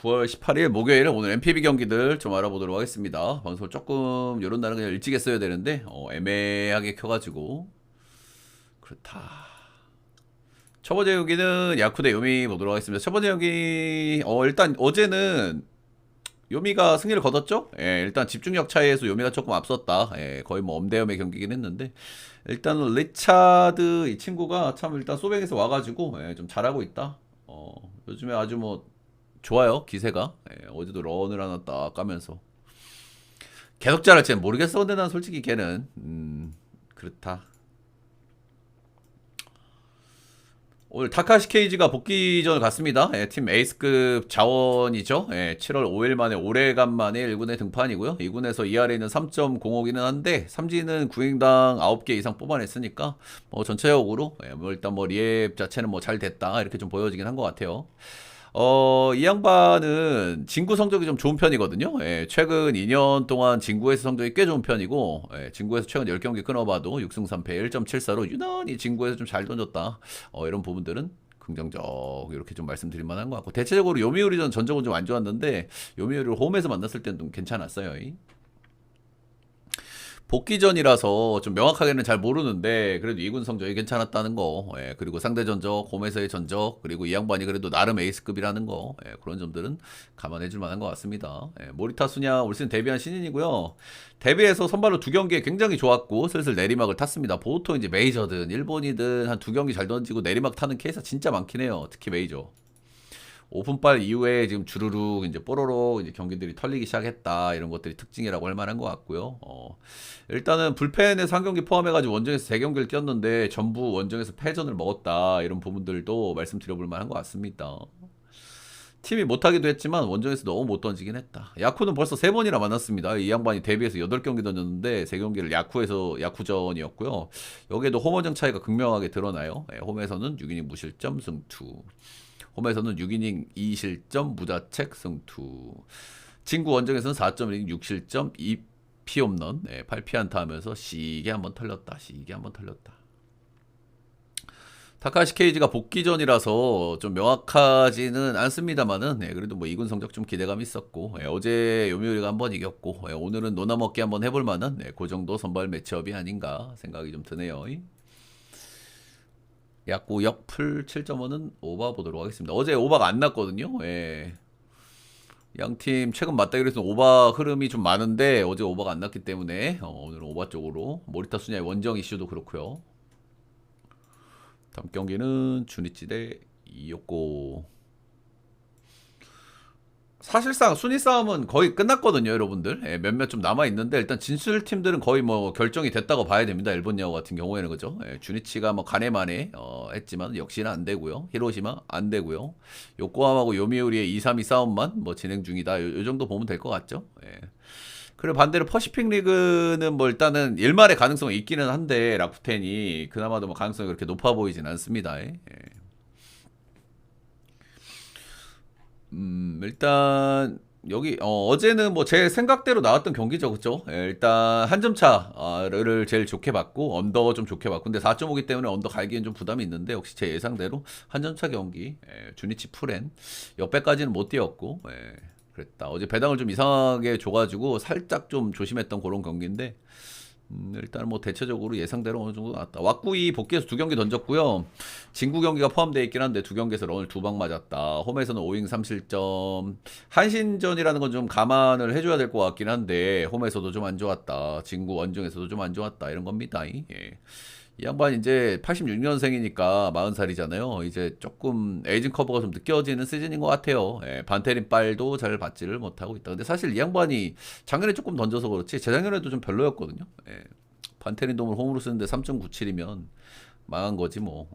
9월 18일 목요일 오늘 MPB 경기들 좀 알아보도록 하겠습니다. 방송을 조금 요런 날은 그냥 일찍 했어야 되는데 애매하게 켜가지고 그렇다. 첫 번째 경기는 야쿠 대 요미 보도록 하겠습니다. 첫 번째 경기 일단 어제는 요미가 승리를 거뒀죠? 예, 일단 집중력 차이에서 요미가 조금 앞섰다. 예, 거의 뭐 엄대엄의 경기긴 했는데 일단은 리차드 이 친구가 참 일단 소백에서 와가지고 좀 잘하고 있다. 요즘에 아주 뭐 좋아요 기세가. 어제도 런을 하나 딱 까면서 계속 잘할지는 모르겠어. 근데 난 솔직히 걔는 그렇다. 오늘 타카시 케이지가 복귀전을 갔습니다. 팀 에이스급 자원이죠. 7월 5일 만에 오래간만에 1군에 등판이고요. 2군에서 ERA는 3.05기는 한데 삼진은 구인당 9개 이상 뽑아냈으니까 전체적으로 뭐 일단 뭐 리앱 자체는 뭐 잘 됐다 이렇게 좀 보여지긴 한 것 같아요. 이 양반은 진구 성적이 좀 좋은 편이거든요. 최근 2년 동안 진구에서 성적이 꽤 좋은 편이고, 진구에서 최근 10경기 끊어봐도 6승 3패 1.74로 유난히 진구에서 좀 잘 던졌다. 이런 부분들은 긍정적 이렇게 좀 말씀드릴 만한 것 같고, 대체적으로 요미우리전 전적은 좀 안 좋았는데 요미우리를 홈에서 만났을 때는 좀 괜찮았어요. 복귀전이라서 좀 명확하게는 잘 모르는데 그래도 2군 성적이 괜찮았다는 거, 그리고 상대 전적, 홈에서의 전적, 그리고 이 양반이 그래도 나름 에이스급이라는 거, 그런 점들은 감안해줄 만한 것 같습니다. 모리타 수냐 올 시즌 데뷔한 신인이고요. 데뷔해서 선발로 2경기에 굉장히 좋았고 슬슬 내리막을 탔습니다. 보통 이제 메이저든 일본이든 한 2경기 잘 던지고 내리막 타는 케이스가 진짜 많긴 해요. 특히 메이저. 오픈빨 이후에 지금 주르륵 이제 뽀로로 이제 경기들이 털리기 시작했다 이런 것들이 특징이라고 할 만한 것 같고요. 일단은 불펜에서 한 경기 포함해가지고 원정에서 3경기를 뛰었는데 전부 원정에서 패전을 먹었다 이런 부분들도 말씀드려볼 만한 것 같습니다. 팀이 못하기도 했지만 원정에서 너무 못 던지긴 했다. 야쿠는 벌써 3번이나 만났습니다. 이 양반이 데뷔해서 8경기 던졌는데 3경기를 야쿠에서 야쿠전이었고요. 여기에도 홈원정 차이가 극명하게 드러나요. 홈에서는 6이닝 무실점 승투. 홈에서는 6이닝 2실점 무자책 승투. 진구 원정에서는 4.1이닝 6실점 2피 홈런 8피안타 하면서 시게 한번 털렸다. 시게 한번 털렸다. 타카시 케이지가 복귀전이라서 좀 명확하지는 않습니다만은 그래도 뭐 2군 성적 좀 기대감이 있었고 어제 요미우리가 한번 이겼고 오늘은 노나먹기 한번 해볼 만한 그 정도 선발 매치업이 아닌가 생각이 좀 드네요. 약구 역풀 7.5는 오바 보도록 하겠습니다. 어제 오바가 안 났거든요. 양팀 최근 맞다기로서 오바 흐름이 좀 많은데 어제 오바가 안 났기 때문에 오늘은 오바 쪽으로 모리타 수냐의 원정 이슈도 그렇고요. 다음 경기는 주니치 대 이요코. 사실상 순위 싸움은 거의 끝났거든요, 여러분들. 몇몇 좀 남아 있는데 일단 진출 팀들은 거의 뭐 결정이 됐다고 봐야 됩니다. 일본 야구 같은 경우에는 그죠. 주니치가 뭐 가네마네 했지만 역시나 안 되고요. 히로시마 안 되고요. 요코하마하고 요미우리의 2-3위 싸움만 뭐 진행 중이다. 요 정도 보면 될 것 같죠. 그리고 반대로 퍼시픽 리그는 뭐 일단은 일말의 가능성이 있기는 한데 라쿠텐이 그나마도 뭐 가능성이 그렇게 높아 보이진 않습니다. 일단 여기 어제는 뭐 제 생각대로 나왔던 경기죠, 그죠? 일단 한 점 차를 제일 좋게 봤고 언더 좀 좋게 봤고 근데 4.5기 때문에 언더 갈기엔 좀 부담이 있는데 역시 제 예상대로 한 점 차 경기. 주니치 풀엔 역배까지는 못 뛰었고 그랬다. 어제 배당을 좀 이상하게 줘가지고 살짝 좀 조심했던 그런 경기인데 일단 뭐 대체적으로 예상대로 어느 정도 나왔다. 왁구이 복귀해서 2경기 던졌고요. 진구 경기가 포함되어 있긴 한데 2경기에서 런을 2방 맞았다. 홈에서는 5잉 3실점. 한신전이라는 건 좀 감안을 해줘야 될 것 같긴 한데 홈에서도 좀 안 좋았다. 진구 원정에서도 좀 안 좋았다. 이런 겁니다. 이 양반 이제 86년생이니까 40살이잖아요. 이제 조금 에이징 커버가 좀 느껴지는 시즌인 것 같아요. 반테린 빨도 잘 받지를 못하고 있다. 근데 사실 이 양반이 작년에 조금 던져서 그렇지 재작년에도 좀 별로였거든요. 반테린 돔을 홈으로 쓰는데 3.97이면 망한 거지 뭐.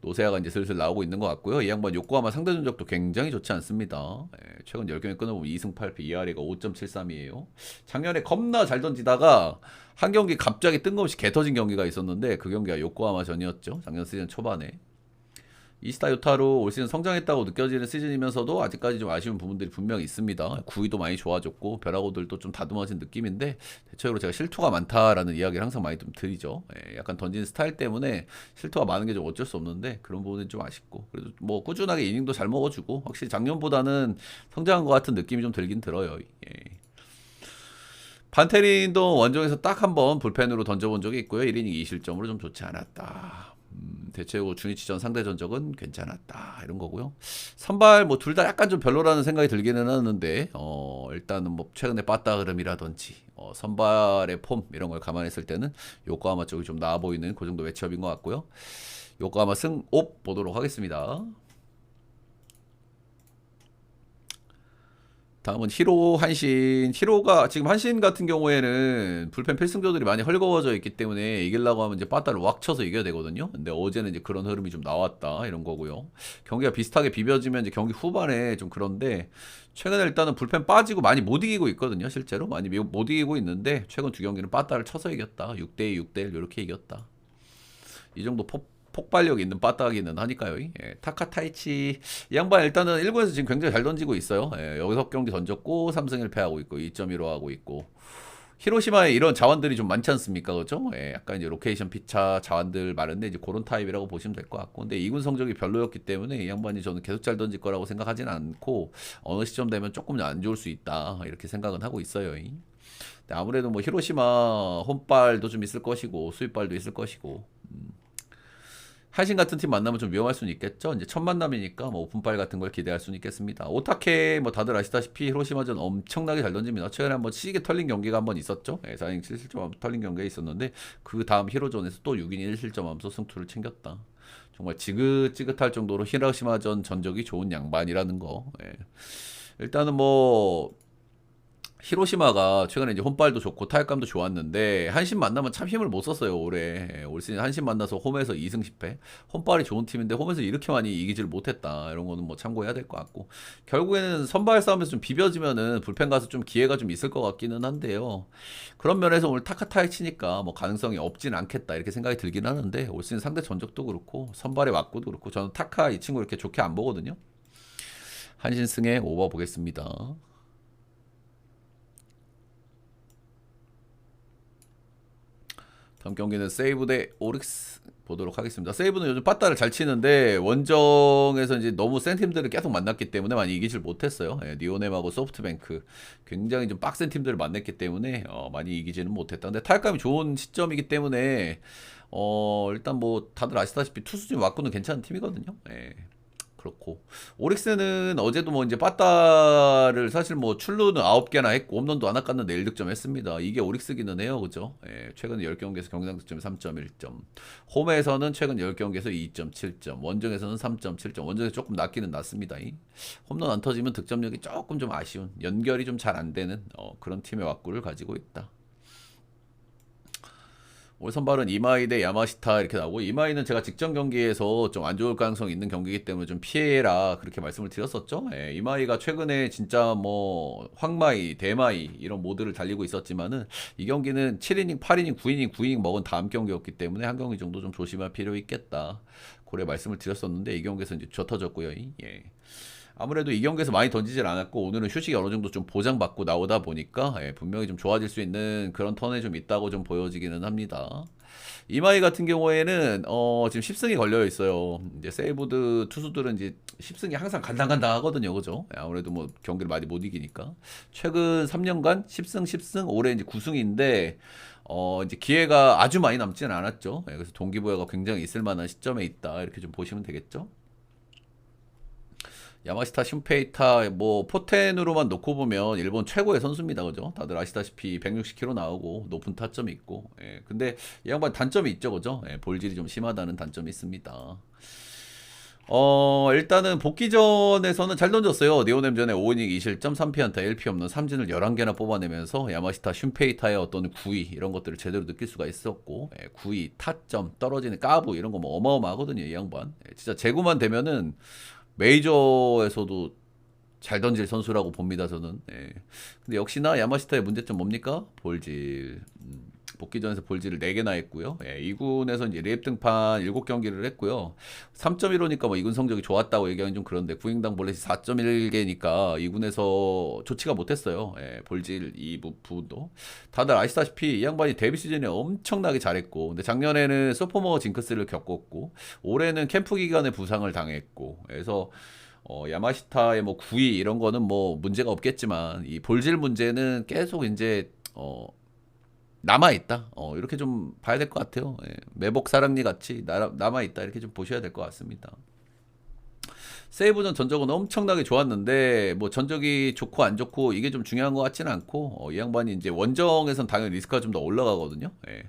노세아가 이제 슬슬 나오고 있는 것 같고요. 이 양반 요코하마 상대 전적도 굉장히 좋지 않습니다. 최근 10경기 끊어보면 2승 8패 ERA가 5.73이에요. 작년에 겁나 잘 던지다가 한 경기 갑자기 뜬금없이 개 터진 경기가 있었는데 그 경기가 요코하마 전이었죠. 작년 시즌 초반에. 이스타 요타로 올 시즌 성장했다고 느껴지는 시즌이면서도 아직까지 좀 아쉬운 부분들이 분명히 있습니다. 구위도 많이 좋아졌고 벼락오들도 좀 다듬어진 느낌인데 대체적으로 제가 실투가 많다라는 이야기를 항상 많이 좀 드리죠. 약간 던지는 스타일 때문에 실투가 많은 게 좀 어쩔 수 없는데 그런 부분은 좀 아쉽고 그래도 뭐 꾸준하게 이닝도 잘 먹어주고 확실히 작년보다는 성장한 것 같은 느낌이 좀 들긴 들어요. 반테린도 원정에서 딱 한 번 불펜으로 던져본 적이 있고요. 1이닝 2실점으로 좀 좋지 않았다. 대체적으로 주니치전 상대 전적은 괜찮았다 이런 거고요. 선발 뭐 둘 다 약간 좀 별로라는 생각이 들기는 하는데 일단은 뭐 최근에 빠따 흐름이라든지 선발의 폼 이런 걸 감안했을 때는 요코하마 쪽이 좀 나아 보이는 그 정도 매치업인 것 같고요. 요코하마 승옵 보도록 하겠습니다. 다음은 히로 한신. 히로가 지금 한신 같은 경우에는 불펜 필승조들이 많이 헐거워져 있기 때문에 이기려고 하면 이제 빠따를 왁 쳐서 이겨야 되거든요. 근데 어제는 이제 그런 흐름이 좀 나왔다 이런 거고요. 경기가 비슷하게 비벼지면 이제 경기 후반에 좀 그런데 최근에 일단은 불펜 빠지고 많이 못 이기고 있거든요. 실제로 많이 못 이기고 있는데 최근 두 경기는 빠따를 쳐서 이겼다. 6대2, 6대1 이렇게 이겼다. 이 정도 폭발력 있는 빠따기는 하니까요. 타카타이치 이 양반 일단은 1군에서 지금 굉장히 잘 던지고 있어요. 6경기 던졌고 3승 1패하고 있고 2.15 하고 있고 히로시마에 이런 자원들이 좀 많지 않습니까? 그죠? 약간 이제 로케이션 피차 자원들 많은데 이제 그런 타입이라고 보시면 될 것 같고 근데 2군 성적이 별로였기 때문에 이 양반이 저는 계속 잘 던질 거라고 생각하진 않고 어느 시점 되면 조금 안 좋을 수 있다 이렇게 생각은 하고 있어요. 아무래도 뭐 히로시마 홈발도 좀 있을 것이고 수입발도 있을 것이고 한신 같은 팀 만나면 좀 위험할 수는 있겠죠. 이제 첫 만남이니까 뭐 오픈빨 같은 걸 기대할 수는 있겠습니다. 오타케 뭐 다들 아시다시피 히로시마전 엄청나게 잘 던집니다. 최근에 한번 시계 털린 경기가 한번 있었죠. 4이닝 7실점 털린 경기가 있었는데 그 다음 히로전에서 또 6이닝 1실점 하면서 승투를 챙겼다. 정말 지긋지긋할 정도로 히로시마전 전적이 좋은 양반이라는 거. 일단은 뭐 히로시마가 최근에 이제 홈발도 좋고 타격감도 좋았는데 한신 만나면 참 힘을 못 썼어요 올해. 올 시즌 한신 만나서 홈에서 2승 10패 홈발이 좋은 팀인데 홈에서 이렇게 많이 이기지를 못했다 이런 거는 뭐 참고해야 될 것 같고 결국에는 선발 싸움에서 좀 비벼지면은 불펜 가서 좀 기회가 좀 있을 것 같기는 한데요. 그런 면에서 오늘 타카타이 치니까 뭐 가능성이 없진 않겠다 이렇게 생각이 들긴 하는데 올 시즌 상대 전적도 그렇고 선발의 왁구도 그렇고 저는 타카 이 친구 이렇게 좋게 안 보거든요. 한신 승에 오버 보겠습니다. 다음 경기는 세이브 대 오릭스 보도록 하겠습니다. 세이브는 요즘 빠따를 잘 치는데 원정에서 이제 너무 센 팀들을 계속 만났기 때문에 많이 이기질 못했어요. 니오넴하고 소프트뱅크 굉장히 좀 빡센 팀들을 만났기 때문에 많이 이기지는 못했다. 근데 타격감이 좋은 시점이기 때문에 일단 뭐 다들 아시다시피 투수진 왁구는 괜찮은 팀이거든요. 그렇고 오릭스는 어제도 뭐 이제 빠따를 사실 뭐 출루는 9개나 했고 홈런도 안 아깝는데 1득점 했습니다. 이게 오릭스기는 해요. 그죠? 최근 10경기에서 경기당 득점이 3.1점. 홈에서는 최근 10경기에서 2.7점. 원정에서는 3.7점. 원정에서 조금 낮기는 낮습니다. 홈런 안 터지면 득점력이 조금 좀 아쉬운 연결이 좀 잘 안 되는 그런 팀의 왁구를 가지고 있다. 올 선발은 이마이 대 야마시타 이렇게 나오고 이마이는 제가 직전 경기에서 좀 안 좋을 가능성이 있는 경기이기 때문에 좀 피해라 그렇게 말씀을 드렸었죠. 이마이가 최근에 진짜 뭐 황마이, 대마이 이런 모드를 달리고 있었지만은 이 경기는 7이닝, 8이닝, 9이닝, 9이닝 먹은 다음 경기였기 때문에 한 경기 정도 좀 조심할 필요 있겠다. 그래 말씀을 드렸었는데 이 경기에서 이제 젖어졌고요. 아무래도 이 경기에서 많이 던지질 않았고 오늘은 휴식이 어느 정도 좀 보장받고 나오다 보니까 분명히 좀 좋아질 수 있는 그런 턴에 좀 있다고 좀 보여지기는 합니다. 이마이 같은 경우에는 지금 10승이 걸려 있어요. 이제 세이브드 투수들은 이제 10승이 항상 간당간당 하거든요. 그죠? 아무래도 뭐 경기를 많이 못 이기니까. 최근 3년간 10승 10승 올해 이제 9승인데 이제 기회가 아주 많이 남지는 않았죠. 그래서 동기부여가 굉장히 있을 만한 시점에 있다. 이렇게 좀 보시면 되겠죠. 야마시타 슌페이타 뭐 포텐으로만 놓고 보면 일본 최고의 선수입니다. 그죠? 다들 아시다시피 160km 나오고 높은 타점이 있고. 근데 이 양반 단점이 있죠. 그죠? 볼질이 좀 심하다는 단점이 있습니다. 일단은 복귀전에서는 잘 던졌어요. 니오넴전에 5이닝 2실점 3피안타 1피 없는 삼진을 11개나 뽑아내면서 야마시타 슌페이타의 어떤 구위 이런 것들을 제대로 느낄 수가 있었고 구위, 타점, 떨어지는 까부 이런 거 뭐 어마어마하거든요. 이 양반. 진짜 재구만 되면은 메이저에서도 잘 던질 선수라고 봅니다, 저는. 예. 근데 역시나 야마시타의 문제점 뭡니까? 볼질. 복귀전에서 볼질을 4개나 했고요. 예, 2군에서 이제 리앱 등판 7경기를 했고요. 3.15니까 뭐 2군 성적이 좋았다고 얘기하기는 좀 그런데 구인당 볼넷이 4.1개니까 2군에서 좋지가 못했어요. 예, 볼질 이 부분도. 다들 아시다시피 이 양반이 데뷔 시즌에 엄청나게 잘했고 근데 작년에는 소포머 징크스를 겪었고 올해는 캠프 기간에 부상을 당했고 그래서 야마시타의 뭐 구위 이런 거는 뭐 문제가 없겠지만 이 볼질 문제는 계속 이제 남아 있다. 이렇게 좀 봐야 될 것 같아요. 예, 매복 사랑니 같이 남아 있다 이렇게 좀 보셔야 될 것 같습니다. 세이브전 전적은 엄청나게 좋았는데 뭐 전적이 좋고 안 좋고 이게 좀 중요한 것 같지는 않고 이 양반이 이제 원정에선 당연히 리스크가 좀 더 올라가거든요. 예.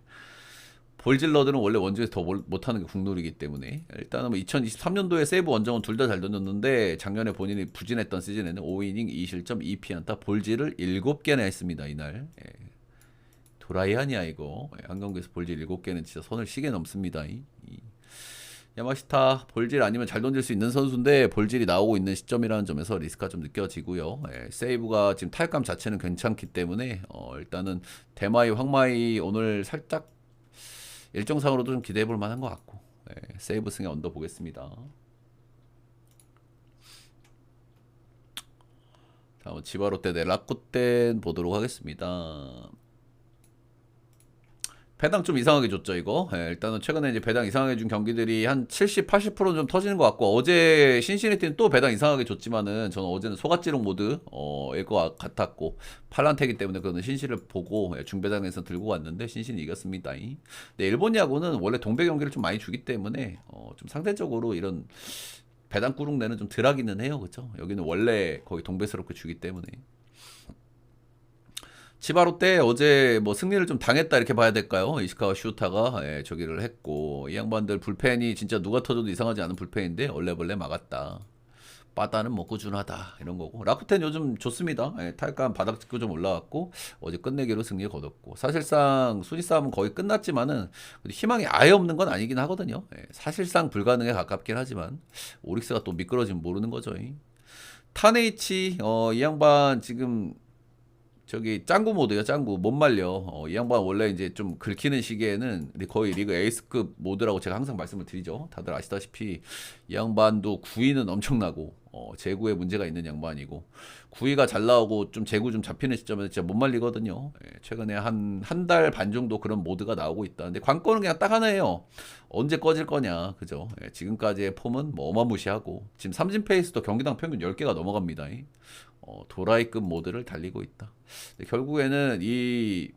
볼질러들은 원래 원정에서 더 못하는 게 국룰이기 때문에 일단은 뭐 2023년도에 세이브 원정은 둘 다 잘 던졌는데 작년에 본인이 부진했던 시즌에는 5이닝 2실점 2피안타 볼질을 7개나 했습니다 이날. 예. 도라이하냐 이거. 예, 한 경기에서 볼질 7개는 진짜 선을 시계 넘습니다. 야마시타 볼질 아니면 잘 던질 수 있는 선수인데 볼질이 나오고 있는 시점이라는 점에서 리스크가 좀 느껴지고요. 예, 세이브가 지금 타격감 자체는 괜찮기 때문에 일단은 대마이 황마이 오늘 살짝 일정상으로도 좀 기대해 볼 만한 것 같고 예, 세이브 승에 언더 보겠습니다. 다음은 지바롯데 대 라쿠텐 보도록 하겠습니다. 배당 좀 이상하게 줬죠 이거. 예, 일단은 최근에 이제 배당 이상하게 준 경기들이 한 70, 80%는 좀 터지는 것 같고 어제 신시내티는 또 배당 이상하게 줬지만은 저는 어제는 소갓지롱 모드 일 것 같았고 팔란테기 때문에 그거는 신시를 보고 중배당에서 들고 왔는데 신시는 이겼습니다. 근데 일본 야구는 원래 동배 경기를 좀 많이 주기 때문에 좀 상대적으로 이런 배당 꾸룩 내는 좀 덜하기는 해요, 그렇죠? 여기는 원래 거의 동배스럽게 주기 때문에. 치바롯데 어제 뭐 승리를 좀 당했다 이렇게 봐야 될까요? 이시카와 슈타가 저기를 했고 이 양반들 불펜이 진짜 누가 터져도 이상하지 않은 불펜인데 얼레벌레 막았다. 바다는 뭐 꾸준하다 이런 거고 라쿠텐 요즘 좋습니다. 타격감 바닥 찍고 좀 올라왔고 어제 끝내기로 승리 거뒀고 사실상 순위 싸움은 거의 끝났지만은 희망이 아예 없는 건 아니긴 하거든요. 사실상 불가능에 가깝긴 하지만 오릭스가 또 미끄러지면 모르는 거죠. 타네이치 이 양반 지금 저기 짱구 모드야 짱구 못 말려. 이 양반 원래 이제 좀 긁히는 시기에는 거의 리그 에이스급 모드라고 제가 항상 말씀을 드리죠. 다들 아시다시피 이 양반도 구위는 엄청나고 제구에 문제가 있는 양반이고 구위가 잘 나오고 좀 제구 좀 잡히는 시점에서 진짜 못 말리거든요. 최근에 한 달 반 정도 그런 모드가 나오고 있다. 근데 관건은 그냥 딱 하나예요. 언제 꺼질 거냐, 그죠? 지금까지의 폼은 뭐 어마무시하고 지금 삼진 페이스도 경기당 평균 10개가 넘어갑니다. 도라이급 모드를 달리고 있다. 결국에는 이게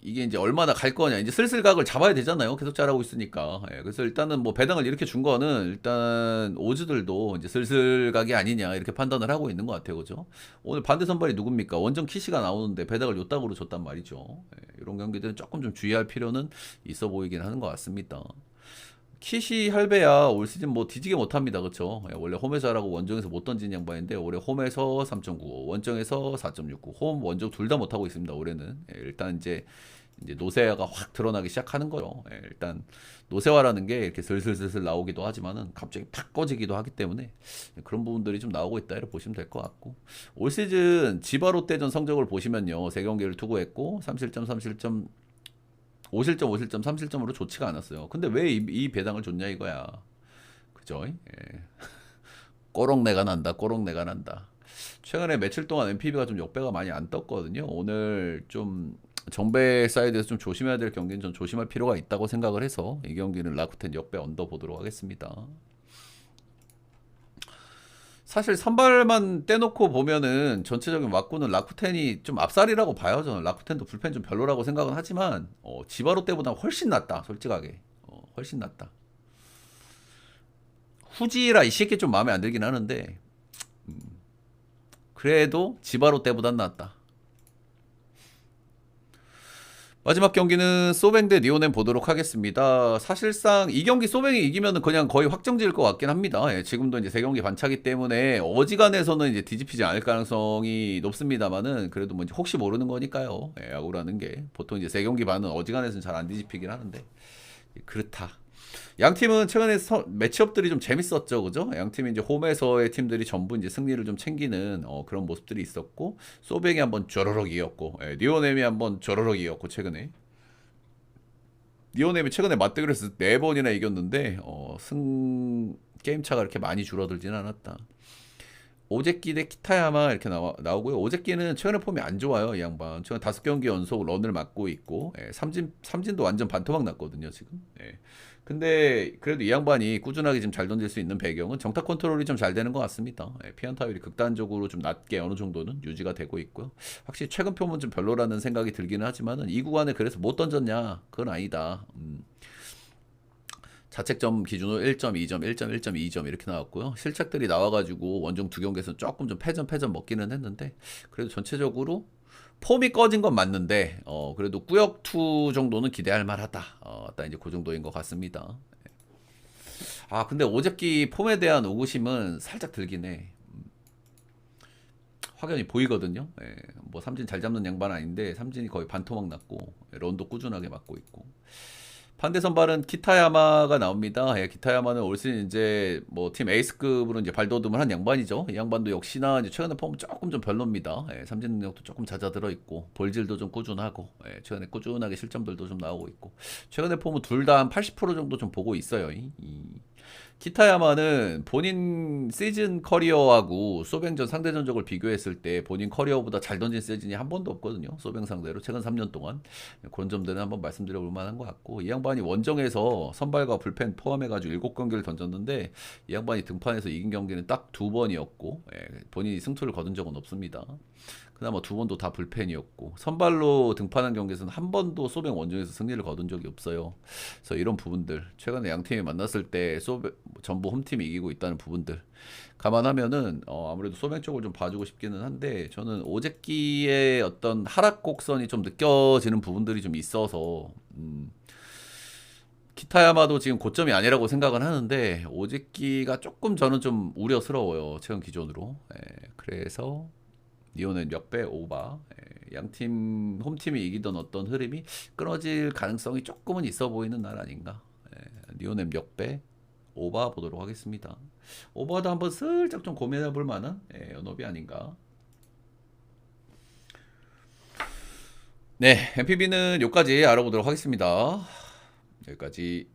이제 얼마나 갈 거냐. 이제 슬슬 각을 잡아야 되잖아요. 계속 잘하고 있으니까. 그래서 일단은 뭐 배당을 이렇게 준 거는 일단 오즈들도 이제 슬슬 각이 아니냐 이렇게 판단을 하고 있는 것 같아요. 그죠? 오늘 반대 선발이 누굽니까? 원정 키시가 나오는데 배당을 요따구로 줬단 말이죠. 이런 경기들은 조금 좀 주의할 필요는 있어 보이긴 하는 것 같습니다. 킷이 할배야 올 시즌 뭐 뒤지게 못합니다. 그쵸? 원래 홈에서 하라고 원정에서 못 던진 양반인데 올해 홈에서 3.95 원정에서 4.69 홈 원정 둘 다 못하고 있습니다. 올해는 일단 이제 노세화가 확 드러나기 시작하는 거죠. 일단 노세화라는 게 이렇게 슬슬슬슬 나오기도 하지만은 갑자기 팍 꺼지기도 하기 때문에 그런 부분들이 좀 나오고 있다 이렇게 보시면 될 것 같고 올 시즌 지바롯데전 성적을 보시면요 3경기를 투구했고 3실점 3실점 5실점, 5실점, 3실점으로 좋지가 않았어요. 근데 왜 이 배당을 줬냐 이거야. 그죠? 꼬록 내가 난다, 꼬록 내가 난다. 최근에 며칠 동안 MPB가 좀 역배가 많이 안 떴거든요. 오늘 좀 정배 사이드에서 좀 조심해야 될 경기는 좀 조심할 필요가 있다고 생각을 해서 이 경기는 라쿠텐 역배 언더 보도록 하겠습니다. 사실 선발만 떼놓고 보면은 전체적인 왁구는 라쿠텐이 좀 앞살이라고 봐요. 저는 라쿠텐도 불펜 좀 별로라고 생각은 하지만 지바로 때보다 훨씬 낫다. 솔직하게 훨씬 낫다. 후지라 이 새끼 좀 마음에 안 들긴 하는데 그래도 지바로 때보단 낫다. 마지막 경기는 소뱅 대 니오넨 보도록 하겠습니다. 사실상 이 경기 소뱅이 이기면 그냥 거의 확정지을 것 같긴 합니다. 지금도 이제 3경기 반차기 때문에 어지간해서는 이제 뒤집히지 않을 가능성이 높습니다만은 그래도 뭐 혹시 모르는 거니까요. 야구라는 게 보통 이제 3경기 반은 어지간해서는 잘 안 뒤집히긴 하는데 그렇다. 양 팀은 최근에 매치업들이 좀 재밌었죠, 그죠? 양 팀이 이제 홈에서의 팀들이 전부 이제 승리를 좀 챙기는 그런 모습들이 있었고, 소뱅이 한번 쩌러럭 이겼고, 니오넴이 한번 쩌러럭 이겼고 최근에. 니오넴이 최근에 맞대결에서 4번이나 이겼는데 승 게임 차가 이렇게 많이 줄어들진 않았다. 오제키 대 키타야마 이렇게 나오고요. 오제키는 최근에 폼이 안 좋아요, 이 양반. 최근 5경기 연속 런을 맞고 있고, 삼진도 완전 반토막 났거든요, 지금. 근데 그래도 이 양반이 꾸준하게 지금 잘 던질 수 있는 배경은 정타 컨트롤이 좀 잘 되는 것 같습니다. 피안타율이 극단적으로 좀 낮게 어느 정도는 유지가 되고 있고요. 확실히 최근 폼은 좀 별로라는 생각이 들기는 하지만은 이 구간에 그래서 못 던졌냐? 그건 아니다. 자책점 기준으로 1점, 2점, 1점, 1점, 2점 이렇게 나왔고요. 실책들이 나와가지고 원정 두 경기에서 조금 좀 패전 먹기는 했는데 그래도 전체적으로 폼이 꺼진 건 맞는데 그래도 꾸역 투 정도는 기대할 만하다. 딱 이제 그 정도인 것 같습니다. 아 근데 오제키 폼에 대한 의구심은 살짝 들긴 해. 확연히 보이거든요. 뭐 삼진 잘 잡는 양반 아닌데 삼진이 거의 반토막 났고 런도 꾸준하게 맞고 있고. 반대 선발은 키타야마가 나옵니다. 기타야마는 올 시즌 이제 뭐 팀 에이스급으로 이제 발돋움을 한 양반이죠. 이 양반도 역시나 이제 최근에 폼은 조금 좀 별로입니다. 삼진 능력도 조금 잦아들어 있고 볼질도 좀 꾸준하고 최근에 꾸준하게 실점들도 좀 나오고 있고 최근에 폼은 둘 다 한 80% 정도 좀 보고 있어요. 키타야마는 본인 시즌 커리어하고 소뱅전 상대 전적을 비교했을 때 본인 커리어보다 잘 던진 시즌이 한 번도 없거든요. 소뱅 상대로 최근 3년 동안 그런 점들은 한번 말씀드려 볼 만한 것 같고 이 양반이 원정에서 선발과 불펜 포함해가지고 7경기를 던졌는데 이 양반이 등판에서 이긴 경기는 딱 2번이었고 본인이 승투를 거둔 적은 없습니다. 그나마 2번도 다 불펜이었고 선발로 등판한 경기에서는 한 번도 소뱅 원정에서 승리를 거둔 적이 없어요. 그래서 이런 부분들 최근에 양 팀이 만났을 때 전부 홈팀이 이기고 있다는 부분들 감안하면은 아무래도 소뱅 쪽을 좀 봐주고 싶기는 한데 저는 오제키의 어떤 하락 곡선이 좀 느껴지는 부분들이 좀 있어서 키타야마도 지금 고점이 아니라고 생각은 하는데 오제키가 조금 저는 좀 우려스러워요 최근 기준으로. 그래서 니오는 몇 배 오바. 양팀 홈팀이 이기던 어떤 흐름이 끊어질 가능성이 조금은 있어 보이는 날 아닌가. 니오는 몇 배 오바 보도록 하겠습니다. 오버도 한번 슬쩍 좀 고민해 볼 만한 연업이 아닌가. 네, MPB는 여기까지 알아보도록 하겠습니다. 여기까지.